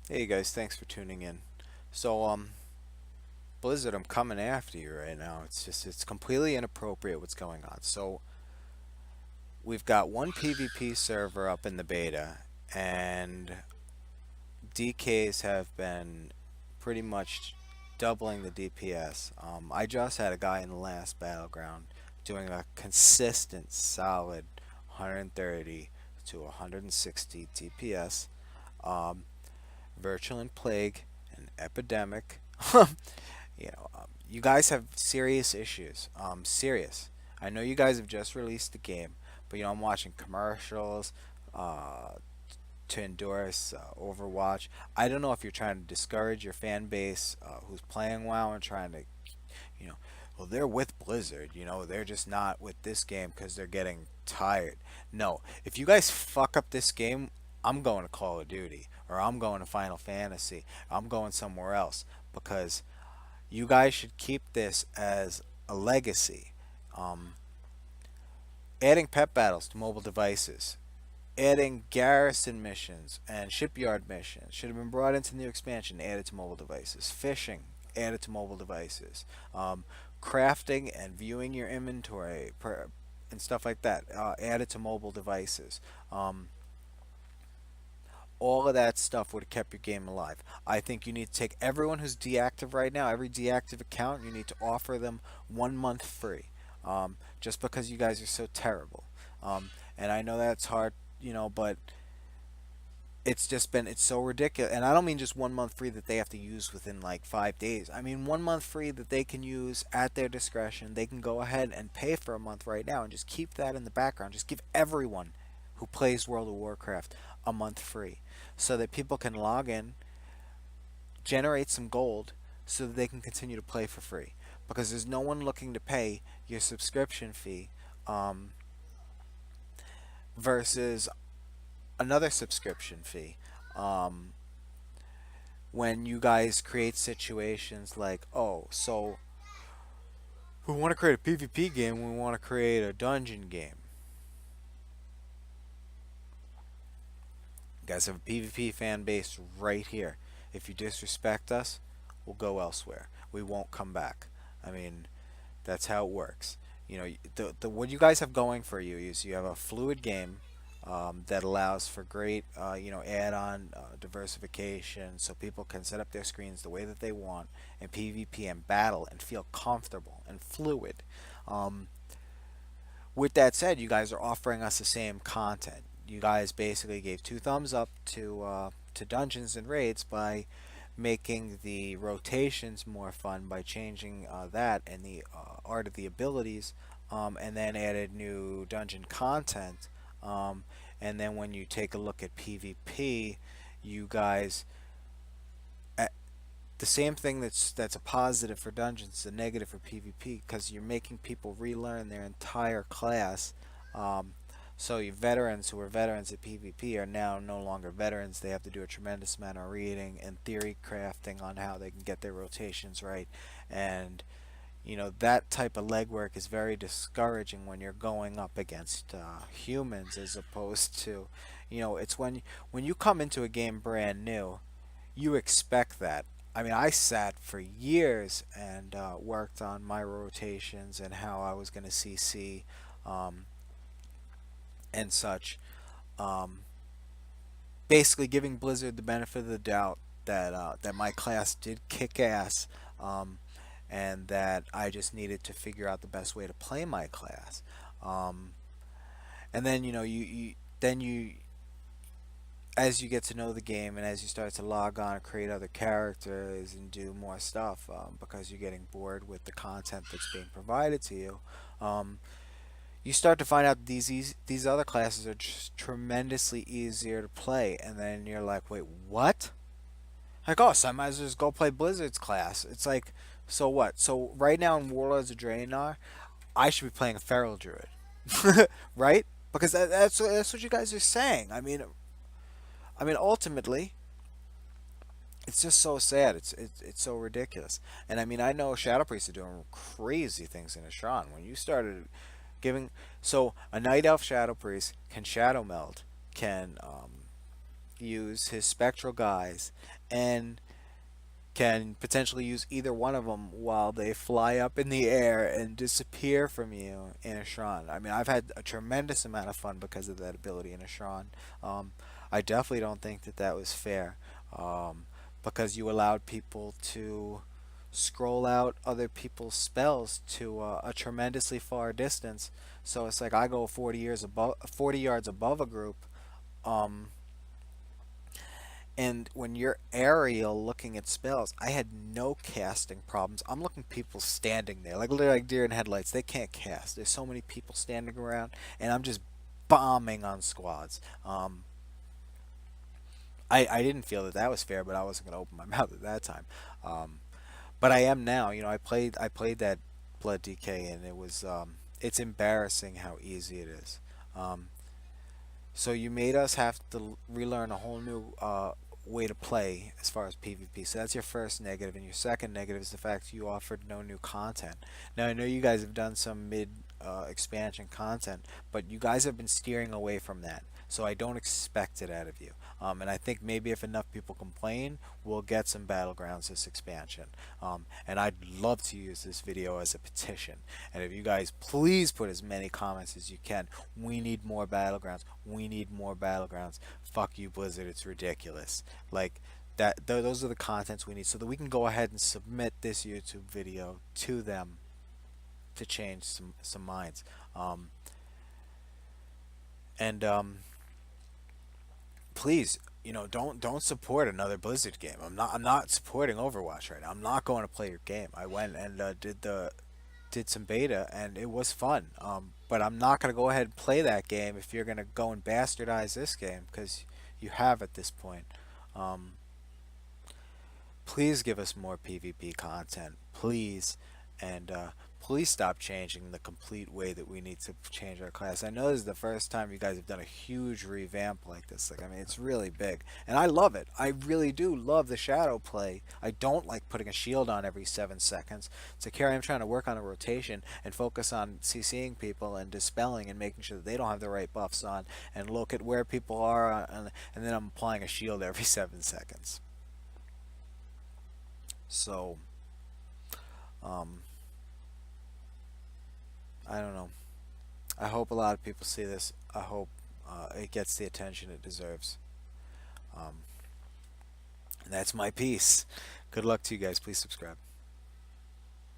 Hey guys, thanks for tuning in. So, Blizzard, I'm coming after you right now. It's completely inappropriate what's going on. So, we've got one PvP server up in the beta, and DKs have been pretty much doubling the DPS. I just had a guy in the last battleground doing a consistent, solid 130 to 160 DPS. Um, Virulent Plague and Epidemic. You guys have serious issues. Serious. I know you guys have just released the game, but I'm watching commercials uh, to endorse Overwatch. I don't know if you're trying to discourage your fan base who's playing WoW and trying to, you know, well, they're with Blizzard. They're just not with this game because they're getting tired. No, if you guys fuck up this game, I'm going to Call of Duty or I'm going to Final Fantasy. I'm going somewhere else because you guys should keep this as a legacy. Um, Adding pet battles to mobile devices, adding garrison missions and shipyard missions should have been brought into the new expansion, added to mobile devices. Fishing, added to mobile devices. Crafting and viewing your inventory and stuff like that, added to mobile devices. All of that stuff would have kept your game alive. I think you need to take everyone who's deactive right now, every deactive account, you need to offer them 1 month free. Just because you guys are so terrible. And I know that's hard, but it's so ridiculous. And I don't mean just 1 month free that they have to use within like 5 days. I mean 1 month free that they can use at their discretion. They can go ahead and pay for a month right now and just keep that in the background. Just give everyone who plays World of Warcraft a month free so that people can log in, generate some gold so that they can continue to play for free. Because there's no one looking to pay your subscription fee um, versus another subscription fee. Um, when you guys create situations like, oh, so we want to create a PvP game, we want to create a dungeon game. You guys have a PvP fan base right here. If you disrespect us, we'll go elsewhere. We won't come back. I mean, that's how it works. The what you guys have going for you is you have a fluid game that allows for great, add-on diversification, so people can set up their screens the way that they want and PvP and battle and feel comfortable and fluid. Um, with that said, you guys are offering us the same content. You guys basically gave two thumbs up to dungeons and raids by making the rotations more fun by changing that and the art of the abilities, and then added new dungeon content. And then when you take a look at PvP, you guys the same thing that's a positive for dungeons is a negative for PvP because you're making people relearn their entire class. Um, so your veterans who were veterans at PvP are now no longer veterans. They have to do a tremendous amount of reading and theory crafting on how they can get their rotations right. And that type of legwork is very discouraging when you're going up against humans as opposed to, it's when you come into a game brand new, you expect that. I mean, I sat for years and worked on my rotations and how I was going to CC um, and such. Um, Basically, giving Blizzard the benefit of the doubt that my class did kick ass, and that I just needed to figure out the best way to play my class. Um, and then you as you get to know the game and as you start to log on and create other characters and do more stuff, because you're getting bored with the content that's being provided to you, um, you start to find out these other classes are just tremendously easier to play, and then you're like, wait, what? Like, oh, so I might as well just go play Blizzard's class. It's like, so what? So right now in Warlords of Draenor, I should be playing a Feral Druid, right? Because that's what you guys are saying. I mean, ultimately, it's just so sad. It's so ridiculous. And I mean, I know Shadow Priests are doing crazy things in Ashran. When you started giving, so a Night Elf Shadow Priest can Shadow Meld, can use his spectral guise and can potentially use either one of them while they fly up in the air and disappear from you in a Shran. I mean, I've had a tremendous amount of fun because of that ability in a Shran. Um, I definitely don't think that that was fair, because you allowed people to scroll out other people's spells to a tremendously far distance. So it's like I go 40 yards above a group. Um, and when you're aerial looking at spells, I had no casting problems. I'm looking people standing there, like literally like deer in headlights. They can't cast. There's so many people standing around, and I'm just bombing on squads. I didn't feel that that was fair, but I wasn't gonna open my mouth at that time. Um, but I am now. You know, I played that Blood DK, and it's embarrassing how easy it is. Um, So you made us have to relearn a whole new way to play as far as PvP. So that's your first negative, and your second negative is the fact you offered no new content. Now I know you guys have done some mid expansion content, but you guys have been steering away from that. So I don't expect it out of you. And I think maybe if enough people complain, we'll get some battlegrounds this expansion. And I'd love to use this video as a petition. And if you guys please put as many comments as you can, we need more battlegrounds. We need more battlegrounds. Fuck you, Blizzard. It's ridiculous. Like those are the contents we need, so that we can go ahead and submit this YouTube video to them to change some minds. And please, don't support another Blizzard game. I'm not supporting Overwatch right now. I'm not going to play your game. I went and did some beta, and it was fun. But I'm not going to go ahead and play that game if you're going to go and bastardize this game, because you have at this point. Um, please give us more PvP content, please, and please stop changing the complete way that we need to change our class. I know this is the first time you guys have done a huge revamp like this. Like, I mean, it's really big, and I love it. I really do love the shadow play. I don't like putting a shield on every 7 seconds. So, Carrie, I'm trying to work on a rotation and focus on CCing people and dispelling and making sure that they don't have the right buffs on, and look at where people are, and then I'm applying a shield every 7 seconds. So, um, I don't know. I hope a lot of people see this. I hope it gets the attention it deserves. Um, and that's my piece. Good luck to you guys. Please subscribe.